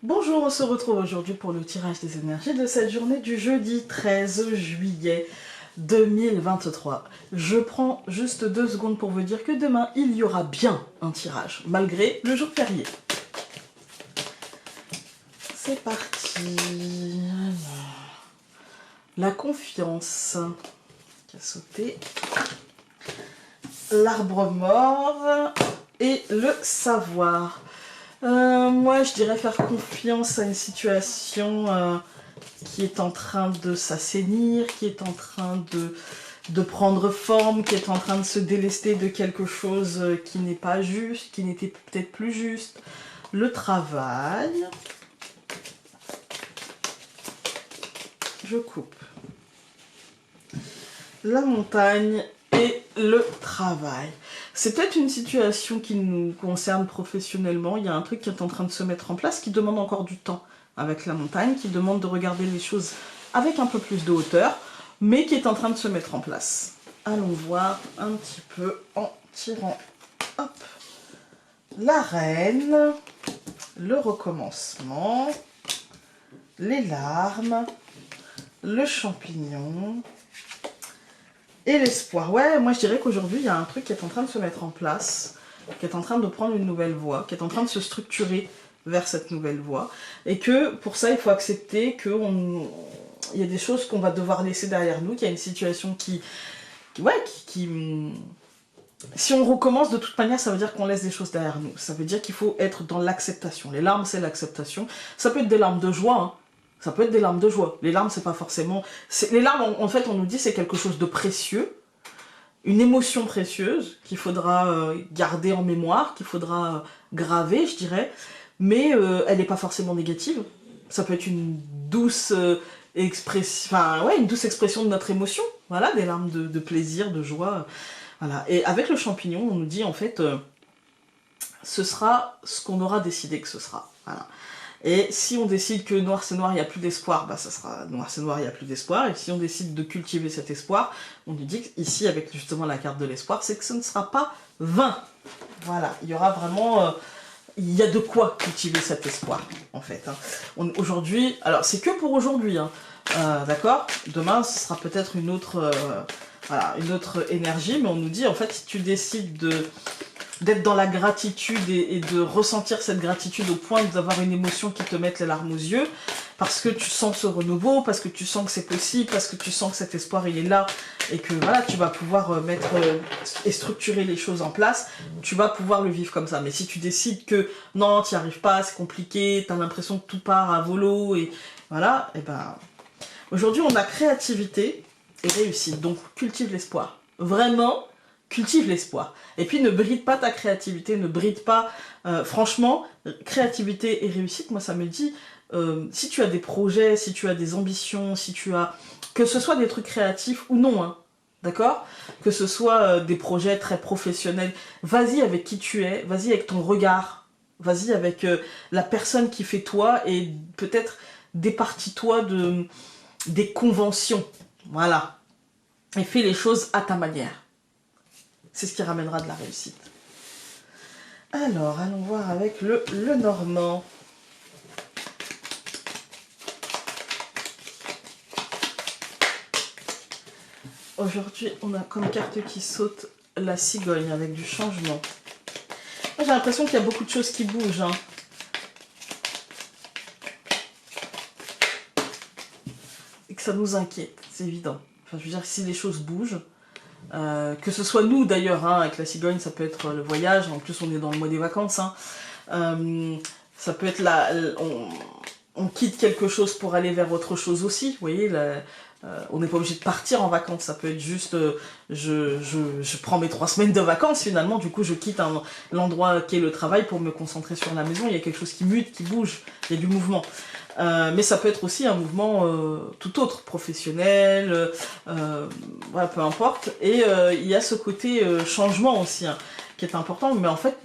Bonjour, on se retrouve aujourd'hui pour le tirage des énergies de cette journée du jeudi 13 juillet 2023. Je prends juste 2 secondes pour vous dire que demain, il y aura bien un tirage, malgré le jour férié. C'est parti. Alors, la confiance qui a sauté. L'arbre mort et le savoir. Moi, je dirais faire confiance à une situation qui est en train de s'assainir, qui est en train de prendre forme, qui est en train de se délester de quelque chose qui n'est pas juste, qui n'était peut-être plus juste. Le travail. Je coupe. La montagne et le travail. C'est peut-être une situation qui nous concerne professionnellement. Il y a un truc qui est en train de se mettre en place qui demande encore du temps avec la montagne, qui demande de regarder les choses avec un peu plus de hauteur, mais qui est en train de se mettre en place. Allons voir un petit peu en tirant. Hop. La reine, le recommencement, les larmes, le champignon et l'espoir. Ouais, moi je dirais qu'aujourd'hui il y a un truc qui est en train de se mettre en place, qui est en train de prendre une nouvelle voie, qui est en train de se structurer vers cette nouvelle voie, et que pour ça il faut accepter qu'il y a des choses qu'on va devoir laisser derrière nous, qu'il y a une situation si on recommence de toute manière, ça veut dire qu'on laisse des choses derrière nous. Ça veut dire qu'il faut être dans l'acceptation. Les larmes, c'est l'acceptation. Ça peut être des larmes de joie, hein. Ça peut être des larmes de joie. Les larmes, c'est pas forcément... Les larmes, en fait, on nous dit c'est quelque chose de précieux, une émotion précieuse qu'il faudra garder en mémoire, qu'il faudra graver, je dirais, mais elle n'est pas forcément négative. Ça peut être une douce expression, une douce expression de notre émotion. Voilà, des larmes de plaisir, de joie. Voilà. Et avec le champignon, on nous dit en fait, ce sera ce qu'on aura décidé que ce sera. Voilà. Et si on décide que noir c'est noir, il n'y a plus d'espoir, bah ça sera noir c'est noir, il n'y a plus d'espoir. Et si on décide de cultiver cet espoir, on nous dit ici avec justement la carte de l'espoir, c'est que ce ne sera pas vain. Voilà, il y aura vraiment... il y a de quoi cultiver cet espoir, en fait. Hein. Aujourd'hui, alors c'est que pour aujourd'hui, hein, d'accord. Demain, ce sera peut-être une autre énergie, mais on nous dit, en fait, si tu décides d'être dans la gratitude et de ressentir cette gratitude au point d'avoir une émotion qui te mette les larmes aux yeux, parce que tu sens ce renouveau, parce que tu sens que c'est possible, parce que tu sens que cet espoir il est là, et que voilà, tu vas pouvoir mettre et structurer les choses en place, tu vas pouvoir le vivre comme ça. Mais si tu décides que non, tu n'y arrives pas, c'est compliqué, tu as l'impression que tout part à volo, et voilà, et ben aujourd'hui on a créativité et réussite, donc cultive l'espoir. Vraiment, cultive l'espoir. Et puis ne bride pas ta créativité, ne bride pas... franchement, créativité et réussite, moi ça me dit, si tu as des projets, si tu as des ambitions, si tu as... que ce soit des trucs créatifs ou non, hein, d'accord? Que ce soit des projets très professionnels, vas-y avec qui tu es, vas-y avec ton regard, vas-y avec la personne qui fait toi, et peut-être départis-toi des conventions, voilà. Et fais les choses à ta manière. C'est ce qui ramènera de la réussite. Alors, allons voir avec le Normand. Aujourd'hui, on a comme carte qui saute la cigogne avec du changement. J'ai l'impression qu'il y a beaucoup de choses qui bougent. Hein. Et que ça nous inquiète, c'est évident. Enfin, je veux dire, si les choses bougent, que ce soit nous d'ailleurs, hein, avec la cigogne, ça peut être le voyage, en plus on est dans le mois des vacances, hein. Ça peut être on quitte quelque chose pour aller vers autre chose aussi, vous voyez, on n'est pas obligé de partir en vacances, ça peut être juste, je prends mes 3 semaines de vacances finalement, du coup je quitte l'endroit qui est le travail pour me concentrer sur la maison, il y a quelque chose qui mute, qui bouge, il y a du mouvement. Mais ça peut être aussi un mouvement tout autre, professionnel, voilà, peu importe. Et il y a ce côté changement aussi, hein, qui est important. Mais en fait,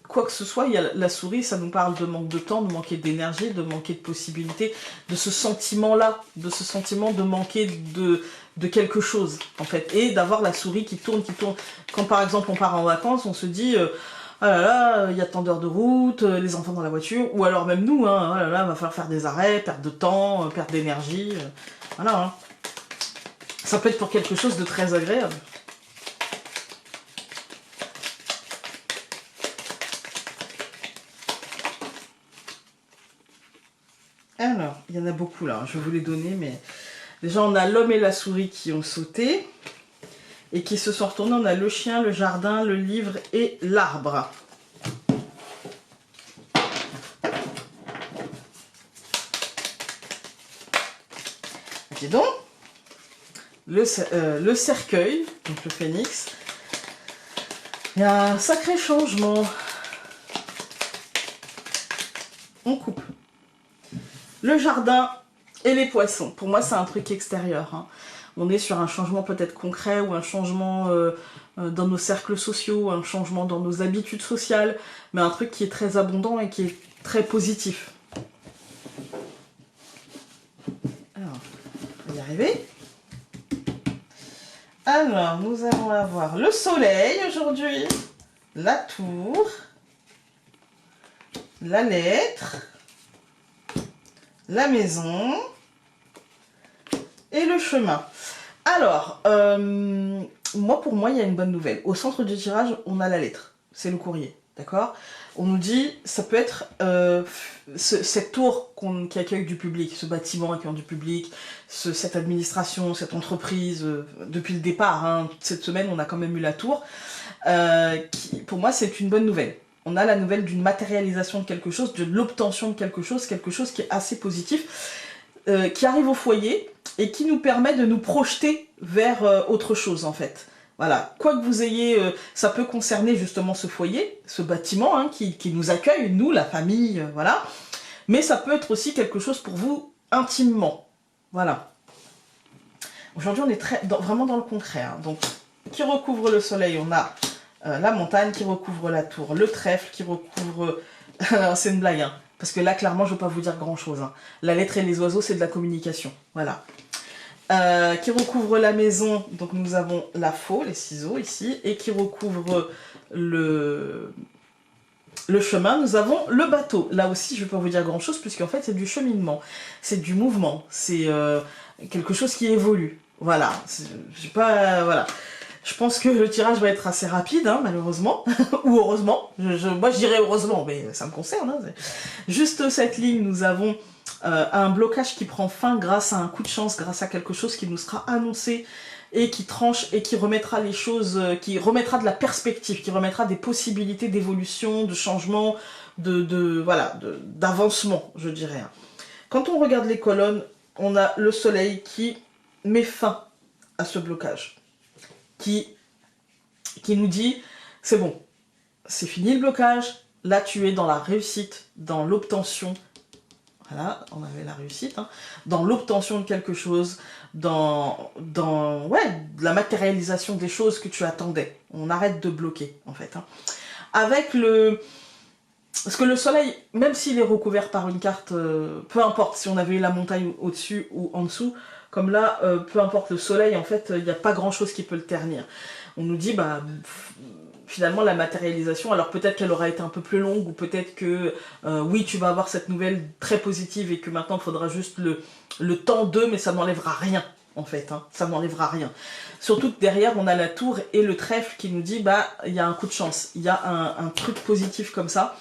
quoi que ce soit, il y a la souris, ça nous parle de manque de temps, de manquer d'énergie, de manquer de possibilités, de ce sentiment-là, de ce sentiment de manquer de quelque chose, en fait. Et d'avoir la souris qui tourne, qui tourne. Quand par exemple on part en vacances, on se dit... ah là là, il y a tant d'heures de route, les enfants dans la voiture, ou alors même nous, hein, ah là là, va falloir faire des arrêts, perte de temps, perte d'énergie, voilà. Hein. Ça peut être pour quelque chose de très agréable. Alors, il y en a beaucoup là, je vais vous les donner, mais déjà on a l'homme et la souris qui ont sauté et qui se sont retournés. On a le chien, le jardin, le livre et l'arbre. Dis donc, le cercueil, donc le phénix. Il y a un sacré changement. On coupe. Le jardin et les poissons. Pour moi, c'est un truc extérieur. Hein. On est sur un changement peut-être concret ou un changement dans nos cercles sociaux, un changement dans nos habitudes sociales, mais un truc qui est très abondant et qui est très positif. Alors, on va y arriver. Alors, nous allons avoir le soleil aujourd'hui, la tour, la lettre, la maison et le chemin. Alors, pour moi, il y a une bonne nouvelle. Au centre du tirage, on a la lettre. C'est le courrier, d'accord? On nous dit, ça peut être cette tour qui accueille du public, ce bâtiment accueillant du public, cette administration, cette entreprise, depuis le départ, hein, cette semaine, on a quand même eu la tour, pour moi, c'est une bonne nouvelle. On a la nouvelle d'une matérialisation de quelque chose, de l'obtention de quelque chose qui est assez positif, qui arrive au foyer et qui nous permet de nous projeter vers autre chose en fait. Voilà, quoi que vous ayez, ça peut concerner justement ce foyer, ce bâtiment hein, qui nous accueille, nous, la famille, voilà. Mais ça peut être aussi quelque chose pour vous intimement, voilà. Aujourd'hui, on est vraiment dans le concret. Hein. Donc, qui recouvre le soleil, on a la montagne qui recouvre la tour, le trèfle qui recouvre... c'est une blague, hein, parce que là, clairement, je ne vais pas vous dire grand-chose. Hein. La lettre et les oiseaux, c'est de la communication, voilà. Qui recouvre la maison, donc nous avons la faux, les ciseaux ici, et qui recouvre le chemin, nous avons le bateau. Là aussi, je ne vais pas vous dire grand-chose, puisqu'en fait, c'est du cheminement, c'est du mouvement, c'est quelque chose qui évolue. Voilà, voilà. Je pense que le tirage va être assez rapide, hein, malheureusement, ou heureusement. Moi, je dirais heureusement, mais ça me concerne. Hein, juste cette ligne, nous avons un blocage qui prend fin grâce à un coup de chance, grâce à quelque chose qui nous sera annoncé et qui tranche et qui remettra les choses, qui remettra de la perspective, qui remettra des possibilités d'évolution, de changement, d'avancement, je dirais. Quand on regarde les colonnes, on a le soleil qui met fin à ce blocage. Qui nous dit, c'est bon, c'est fini le blocage, là tu es dans la réussite, dans l'obtention, voilà, on avait la réussite, hein, dans l'obtention de quelque chose, dans la matérialisation des choses que tu attendais. On arrête de bloquer, en fait. Hein. Avec parce que le soleil, même s'il est recouvert par une carte, peu importe si on avait eu la montagne au-dessus ou en dessous, comme là, peu importe le soleil, en fait, il n'y a pas grand-chose qui peut le ternir. On nous dit, finalement, la matérialisation, alors peut-être qu'elle aura été un peu plus longue, ou peut-être que, oui, tu vas avoir cette nouvelle très positive, et que maintenant, il faudra juste le temps d'eux, mais ça n'enlèvera rien, en fait. Hein, ça n'enlèvera rien. Surtout que derrière, on a la tour et le trèfle qui nous dit, il y a un coup de chance, il y a un truc positif comme ça,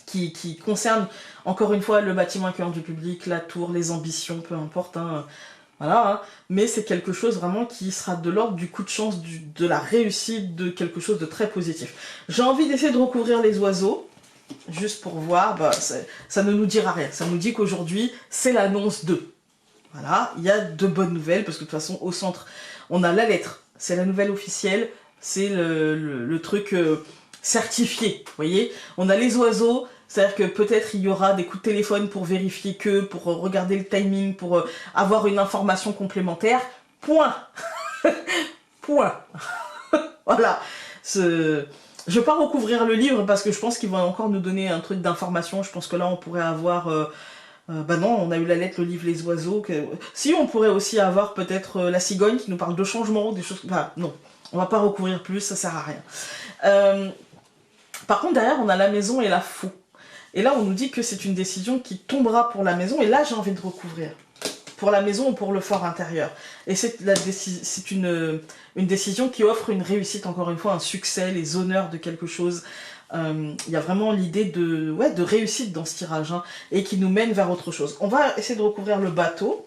qui concerne, encore une fois, le bâtiment accueillant du public, la tour, les ambitions, peu importe, hein, voilà, hein, mais c'est quelque chose vraiment qui sera de l'ordre du coup de chance, de la réussite, de quelque chose de très positif. J'ai envie d'essayer de recouvrir les oiseaux, juste pour voir, ça ne nous dira rien, ça nous dit qu'aujourd'hui, c'est l'annonce de. Voilà, il y a de bonnes nouvelles, parce que de toute façon, au centre, on a la lettre, c'est la nouvelle officielle, c'est le truc certifié, vous voyez. On a les oiseaux, c'est-à-dire que peut-être il y aura des coups de téléphone pour vérifier pour regarder le timing, pour avoir une information complémentaire. Point. Point. Voilà. Je vais pas recouvrir le livre parce que je pense qu'ils vont encore nous donner un truc d'information. Je pense que là on pourrait avoir... non, on a eu la lettre, le livre, les oiseaux. Si, on pourrait aussi avoir peut-être la cigogne qui nous parle de changement, des choses... Enfin, non, on va pas recouvrir plus, ça sert à rien. Par contre, derrière, on a la maison et la fou. Et là, on nous dit que c'est une décision qui tombera pour la maison. Et là, j'ai envie de recouvrir. Pour la maison ou pour le fort intérieur. Et c'est une décision qui offre une réussite, encore une fois, un succès, les honneurs de quelque chose. Il y a vraiment l'idée de réussite dans ce tirage, hein, et qui nous mène vers autre chose. On va essayer de recouvrir le bateau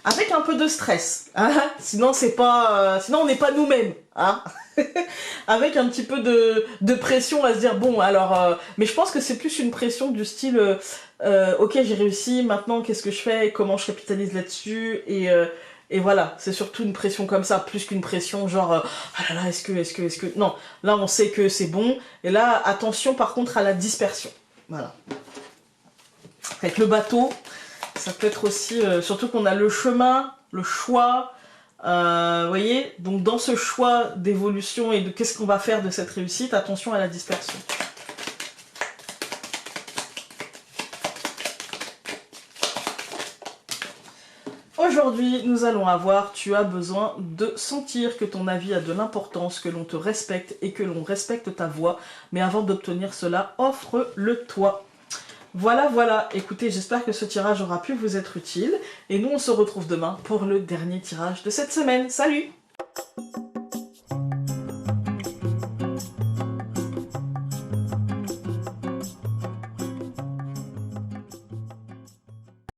avec un peu de stress, hein, sinon on n'est pas nous-mêmes, hein. Avec un petit peu de pression à se dire bon alors, mais je pense que c'est plus une pression du style ok j'ai réussi, maintenant qu'est-ce que je fais, comment je capitalise là-dessus, et voilà, c'est surtout une pression comme ça, plus qu'une pression genre ah là là, est-ce que... Non, là on sait que c'est bon, et là attention par contre à la dispersion, voilà. Avec le bateau, ça peut être aussi, surtout qu'on a le chemin, le choix, vous voyez, donc dans ce choix d'évolution et de qu'est-ce qu'on va faire de cette réussite, attention à la dispersion. Aujourd'hui, nous allons avoir, tu as besoin de sentir que ton avis a de l'importance, que l'on te respecte et que l'on respecte ta voix. Mais avant d'obtenir cela, offre-le-toi. Voilà, voilà. Écoutez, j'espère que ce tirage aura pu vous être utile. Et nous, on se retrouve demain pour le dernier tirage de cette semaine. Salut!